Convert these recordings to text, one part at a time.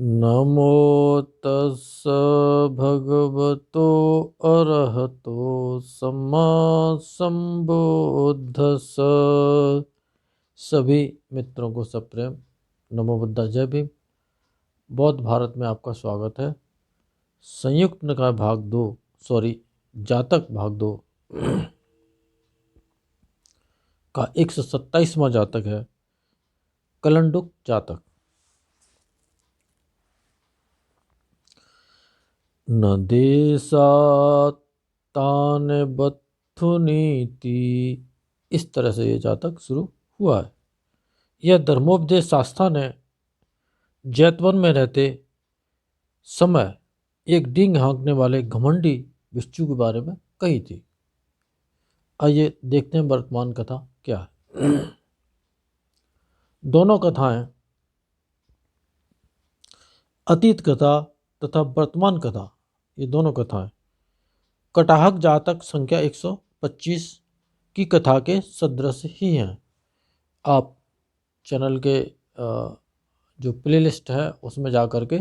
नमो तस्स भगवतो अरहतो सम्मा संबुद्धस्स। सभी मित्रों को सप्रेम नमो बुद्धा, जय भीम। बौद्ध भारत में आपका स्वागत है। संयुक्त निकाय भाग 2 जातक भाग 2 का 127वां जातक है कलंडुक जातक। न देशातान बत्थुनीति, इस तरह से ये जातक शुरू हुआ है। यह धर्मोपदेश शास्त्रा ने जैतवन में रहते समय एक डींग हाँकने वाले घमंडी बिच्छू के बारे में कही थी। आइए देखते हैं वर्तमान कथा क्या है। दोनों कथाएं, अतीत कथा तथा वर्तमान कथा, ये दोनों कथाएं कटाहक जातक संख्या 125 की कथा के सदृश ही हैं। आप चैनल के जो प्लेलिस्ट है उसमें जा कर के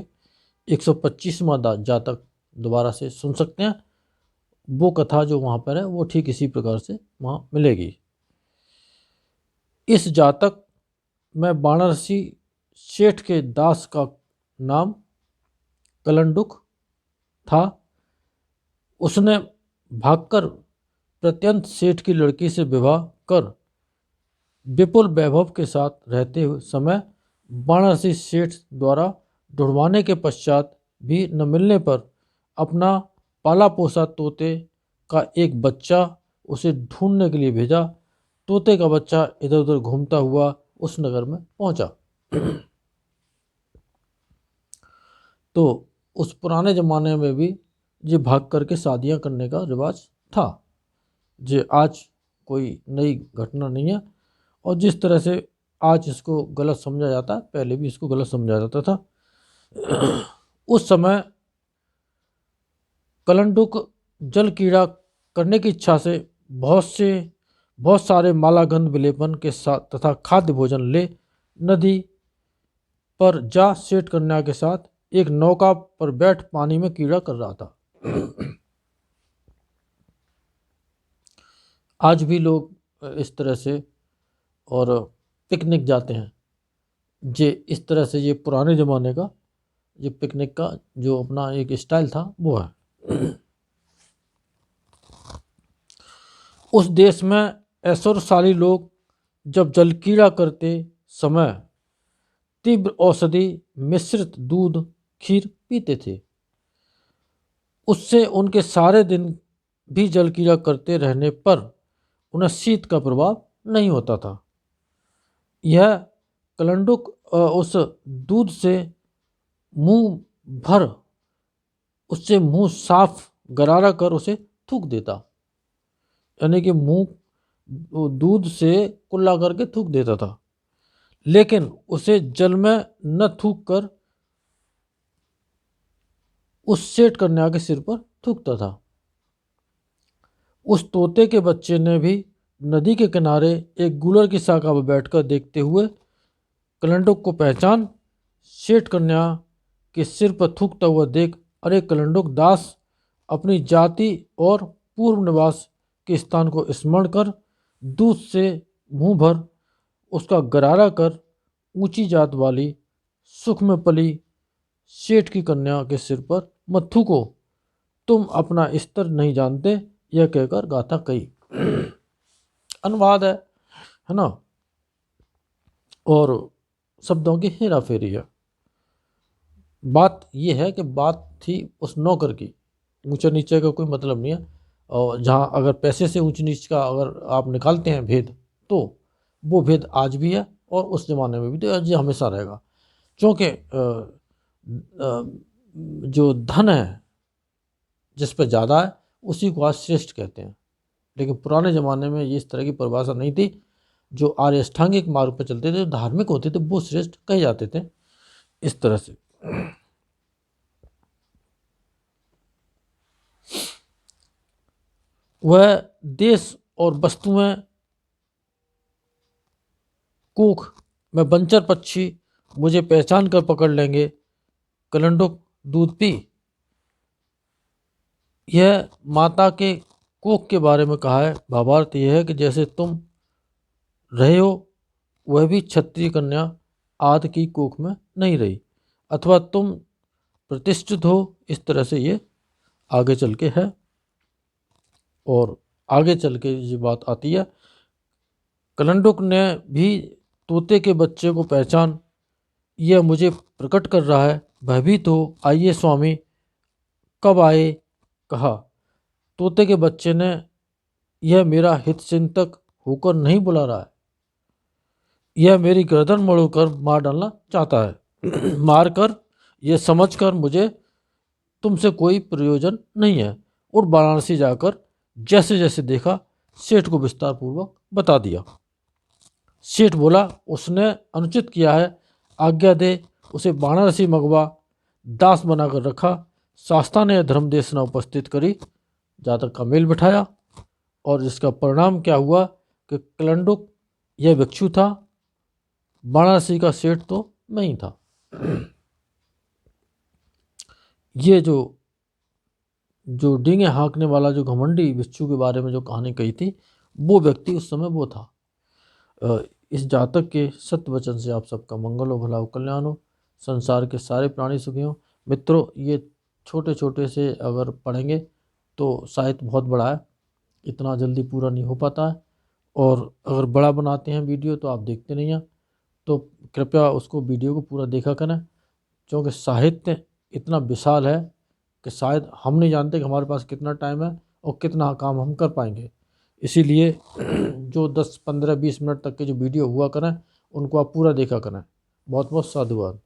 125वां जातक दोबारा से सुन सकते हैं। वो कथा जो वहाँ पर है वो ठीक इसी प्रकार से वहाँ मिलेगी। इस जातक में वाराणसी सेठ के दास का नाम कलंडुक था। उसने भागकर प्रत्यंत सेठ की लड़की से विवाह कर विपुल वैभव के साथ रहते हुए समय वाराणसी सेठ द्वारा ढूंढवाने के पश्चात भी न मिलने पर अपना पाला पोसा तोते का एक बच्चा उसे ढूंढने के लिए भेजा। तोते का बच्चा इधर उधर घूमता हुआ उस नगर में पहुंचा। तो उस पुराने ज़माने में भी ये भाग करके शादियां करने का रिवाज था। ये आज कोई नई घटना नहीं है। और जिस तरह से आज इसको गलत समझा जाता है, पहले भी इसको गलत समझा जाता था। उस समय कलंडुक जल कीड़ा करने की इच्छा से बहुत सारे मालागंध विलेपन के साथ तथा खाद्य भोजन ले नदी पर जा सेठ कन्या के साथ एक नौका पर बैठ पानी में कीड़ा कर रहा था। आज भी लोग इस तरह से और पिकनिक जाते हैं। ये इस तरह से ये पुराने ज़माने का ये पिकनिक का जो अपना एक स्टाइल था वो है। उस देश में ऐश्वर्यशाली लोग जब जलकीड़ा करते समय तीव्र औषधि मिश्रित दूध खीर पीते थे। उससे उनके सारे दिन भी जलकीड़ा करते रहने पर उन्हें शीत का प्रभाव नहीं होता था। यह कलंडुक उस दूध से मुंह भर उससे मुंह साफ गरारा कर उसे थूक देता, यानी कि मुंह दूध से कुल्ला करके थूक देता था, लेकिन उसे जल में न थूक कर उस सेठ कन्या के सिर पर थूकता था। उस तोते के बच्चे ने भी नदी के किनारे एक गूलर की शाखा पर बैठकर देखते हुए कलंडुक को पहचान सेठ कन्या के सिर पर थूकता हुआ देख, अरे कलंडुक दास, अपनी जाति और पूर्व निवास के स्थान को स्मरण कर दूध से मुंह भर उसका गरारा कर ऊंची जात वाली सुख में पली सेठ की कन्या के सिर पर मत थूको, तुम अपना स्तर नहीं जानते, यह कहकर गाथा कही। अनुवाद है ना, और शब्दों की हेरा फेरी है। बात यह है कि बात थी उस नौकर की, ऊंचे नीचे का कोई मतलब नहीं है। और जहाँ अगर पैसे से ऊंच नीच का अगर आप निकालते हैं भेद, तो वो भेद आज भी है और उस ज़माने में भी, तो ये हमेशा रहेगा। क्योंकि जो धन है जिस पर ज़्यादा है उसी को आज श्रेष्ठ कहते हैं। लेकिन पुराने ज़माने में ये इस तरह की परिभाषा नहीं थी। जो आर्य अष्टांगिक मार्ग पर चलते थे, जो धार्मिक होते थे, वो श्रेष्ठ कहे जाते थे। इस तरह से वह देश और वस्तुएं कूख में बंचर पक्षी मुझे पहचान कर पकड़ लेंगे, कलंडुक दूध पी। यह माता के कोख के बारे में कहा है। भावार्थ यह है कि जैसे तुम रहे हो वह भी क्षत्रिय कन्या आदि की कोख में नहीं रही, अथवा तुम प्रतिष्ठित हो, इस तरह से ये आगे चल के है। और आगे चल के ये बात आती है, कलंडुक ने भी तोते के बच्चे को पहचान, यह मुझे प्रकट कर रहा है, भयभीत हो, आइए स्वामी। कब आए? कहा। तोते के बच्चे ने, यह मेरा हितचिंतक होकर नहीं बुला रहा है, यह मेरी गर्दन मोड़कर मार डालना चाहता है। मारकर यह समझकर मुझे तुमसे कोई प्रयोजन नहीं है। और वाराणसी जाकर जैसे जैसे देखा सेठ को विस्तार पूर्वक बता दिया। सेठ बोला, उसने अनुचित किया है, आज्ञा दे उसे वाराणसी मंगवा। दास बनाकर रखा। शास्ता ने धर्मदेशना उपस्थित करी, जातक का मेल बिठाया, और इसका परिणाम क्या हुआ कि कलंडुक यह भिक्षु था, वाराणसी का सेठ तो मैं ही था। ये जो डींगे हाँकने वाला जो घमंडी भिक्षु के बारे में जो कहानी कही थी, वो व्यक्ति उस समय वो था। इस जातक के सत्य वचन से आप सबका मंगल हो, भला हो, कल्याण हो, संसार के सारे प्राणी सुखी हों। मित्रों, ये छोटे छोटे से अगर पढ़ेंगे तो साहित्य बहुत बड़ा है, इतना जल्दी पूरा नहीं हो पाता है। और अगर बड़ा बनाते हैं वीडियो तो आप देखते नहीं हैं, तो कृपया उसको वीडियो को पूरा देखा करें, क्योंकि साहित्य इतना विशाल है कि शायद हम नहीं जानते कि हमारे पास कितना टाइम है और कितना काम हम कर पाएंगे। इसीलिए जो 10, 15, 20 मिनट तक के जो वीडियो हुआ करें उनको आप पूरा देखा करें। बहुत बहुत साधुवाद।